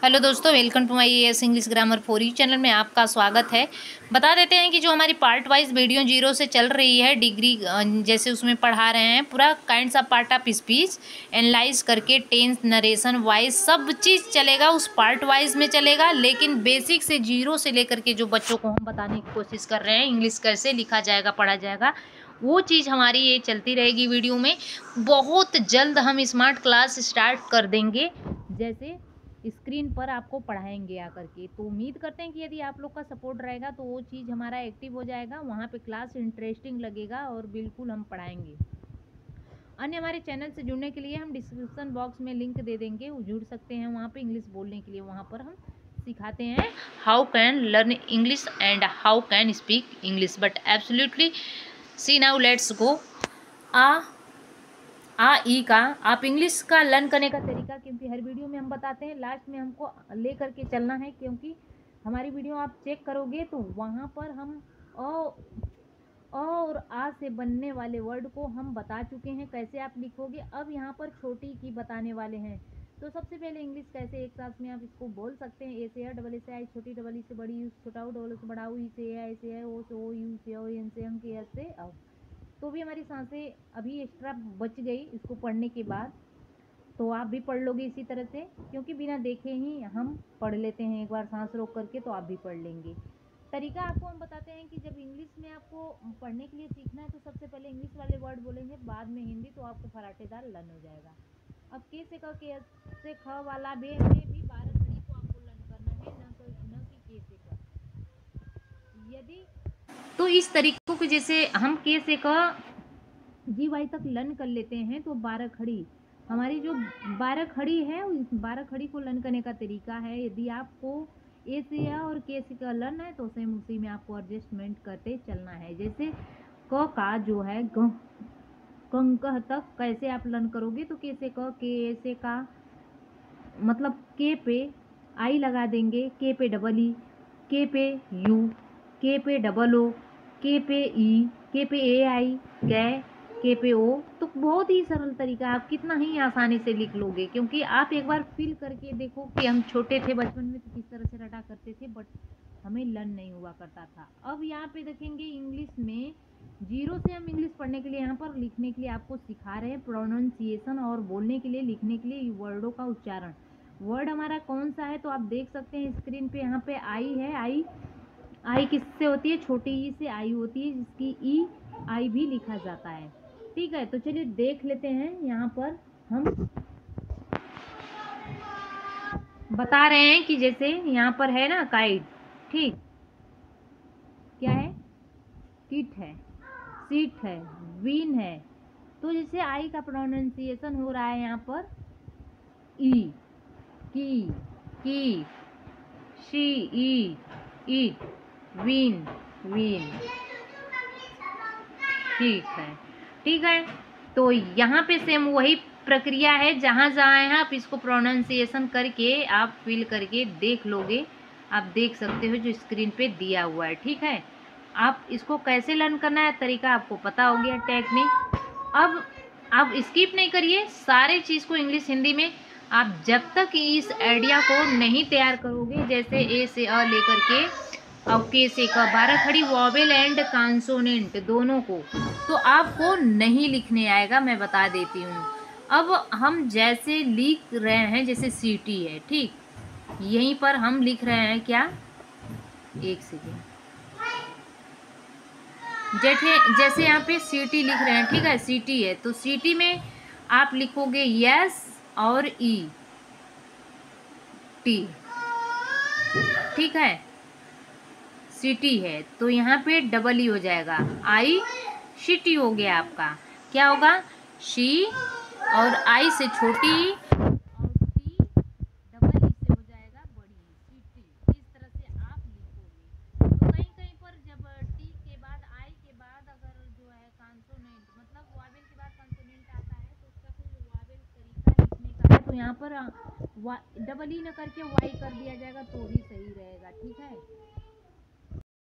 Hello दोस्तों, welcome to my AS English grammar for you channel में आपका स्वागत है। बता देते हैं कि जो हमारी पार्ट वाइज वीडियो जीरो से चल रही है डिग्री, जैसे उसमें पढ़ा रहे हैं पूरा kinds of part of speech analyse करके टेंस नरेशन वाइज सब चीज़ चलेगा, उस पार्ट वाइज में चलेगा। लेकिन बेसिक से जीरो से लेकर के जो बच्चों को हम बताने की कोशिश कर रहे हैं इंग्लिश कैसे लिखा जाएगा पढ़ा जाएगा, वो चीज़ हमारी ये चलती रहेगी वीडियो में। बहुत जल्द हम स्मार्ट क्लास स्टार्ट कर देंगे, जैसे स्क्रीन पर आपको पढ़ाएंगे आकर के। तो उम्मीद करते हैं कि यदि आप लोग का सपोर्ट रहेगा तो वो चीज़ हमारा एक्टिव हो जाएगा, वहाँ पे क्लास इंटरेस्टिंग लगेगा और बिल्कुल हम पढ़ाएंगे। अन्य हमारे चैनल से जुड़ने के लिए हम डिस्क्रिप्शन बॉक्स में लिंक दे देंगे, वो जुड़ सकते हैं वहाँ पे इंग्लिश बोलने के लिए। वहाँ पर हम सिखाते हैं how can learn English and how can speak English. But absolutely see now let's go. आ ई का आप इंग्लिश का लर्न करने का तरीका, क्योंकि हर वीडियो में हम बताते हैं, लास्ट में हमको ले करके चलना है, क्योंकि हमारी वीडियो आप चेक करोगे तो वहाँ पर हम अ और आ से बनने वाले वर्ड को हम बता चुके हैं कैसे आप लिखोगे। अब यहाँ पर छोटी की बताने वाले हैं। तो सबसे पहले इंग्लिश कैसे एक साथ में आप इसको बोल सकते हैं। ए से आ, डबल ए से आई, छोटी डबल ई से बड़ी, यू से छोटा, डबल से बड़ा, ई से ए, आई से है, ओ से ओ, यू से ओ, एन से अंक, एस से अब। तो भी हमारी सांसें अभी एक्स्ट्रा बच गई इसको पढ़ने के बाद, तो आप भी पढ़ लोगे इसी तरह से, क्योंकि बिना देखे ही हम पढ़ लेते हैं। एक बार सांस रोक करके तो आप भी पढ़ लेंगे। तरीका आपको हम बताते हैं कि जब इंग्लिश में आपको पढ़ने के लिए सीखना है तो सबसे पहले इंग्लिश वाले वर्ड बोलेंगे, बाद में हिंदी, तो आपको फराटेदार लर्न हो जाएगा। अब के से क, के से ख वाला बे में भी 12 खड़ी को आपको लर्न करना है, न कि के से क। यदि तो इस तरीकों के, जैसे हम के से क जी वाई तक लर्न कर लेते हैं, तो 12 खड़ी हमारी जो 12 खड़ी है, उस 12 खड़ी को लर्न करने का तरीका है। यदि आपको ए से या और के से का लर्न है तो सेम उसी में आपको एडजस्टमेंट करते चलना है। जैसे क का जो है कंकह तक कैसे आप लर्न करोगे, तो के से क, के से का मतलब के पे आई लगा देंगे, के पे डबल ई, के पे यू, के पे डबल ओ, के पे ई, के पे ए आई, कै, के पे ओ। तो बहुत ही सरल तरीका, आप कितना ही आसानी से लिख लोगे, क्योंकि आप एक बार फील करके देखो कि हम छोटे थे बचपन में तो किस तरह से रटा करते थे, बट हमें लर्न नहीं हुआ करता था। अब यहाँ पे देखेंगे इंग्लिश में जीरो से हम इंग्लिश पढ़ने के लिए यहाँ पर लिखने के लिए आपको सिखा रहे हैं प्रोनाउंसिएशन, और बोलने के लिए लिखने के लिए वर्डों का उच्चारण। वर्ड हमारा कौन सा है तो आप देख सकते हैं स्क्रीन पे, यहाँ पे आई है। आई किससे होती है, छोटी ई से आई होती है, जिसकी ई आई भी लिखा जाता है। ठीक है, तो चलिए देख लेते हैं। यहाँ पर हम बता रहे हैं कि जैसे यहाँ पर है ना काइट, ठीक, क्या है, किट है, सीट है, विन है। तो जैसे आई का प्रोनाउंसिएशन हो रहा है यहाँ पर ई, की, she, E, eat, win, win. ठीक है, ठीक है। तो यहाँ पे सेम वही प्रक्रिया है, जहाँ जहाँ है आप इसको प्रोनाउंसिएशन करके आप फिल करके देख लोगे। आप देख सकते हो जो स्क्रीन पे दिया हुआ है। ठीक है, आप इसको कैसे लर्न करना है तरीका आपको पता हो गया, टेक्निक। अब आप स्किप नहीं करिए, सारे चीज़ को इंग्लिश हिंदी में आप जब तक इस आइडिया को नहीं तैयार करोगे, जैसे ए से अ लेकर के और के से क 12 खड़ी वॉवेल एंड कॉन्सोनेंट दोनों को, तो आपको नहीं लिखने आएगा, मैं बता देती हूँ। अब हम जैसे लिख रहे हैं, जैसे सीटी है, ठीक, यहीं पर हम लिख रहे हैं क्या, एक सेकेंड, जैसे यहाँ पे सीटी लिख रहे हैं, ठीक है, सीटी है तो सीटी में आप लिखोगे यस और ई टी, ठीक है, सिटी है तो यहाँ पे डबल ई हो जाएगा, आई सिटी हो गया आपका। क्या होगा, शी और आई से छोटी और टी डबल ई से हो जाएगा बड़ी, सिटी। इस तरह से आप लिखोगे। तो कहीं कहीं पर जब टी के बाद आई के बाद अगर जो है कॉन्सोनेंट, मतलब वावेल के बाद कॉन्सोनेंट आता है, तो उसका कोई वावेल तरीका लिखने का है, तो यहाँ पर डबल ई न करके वाई कर दिया जाएगा तो भी सही रहेगा। ठीक है,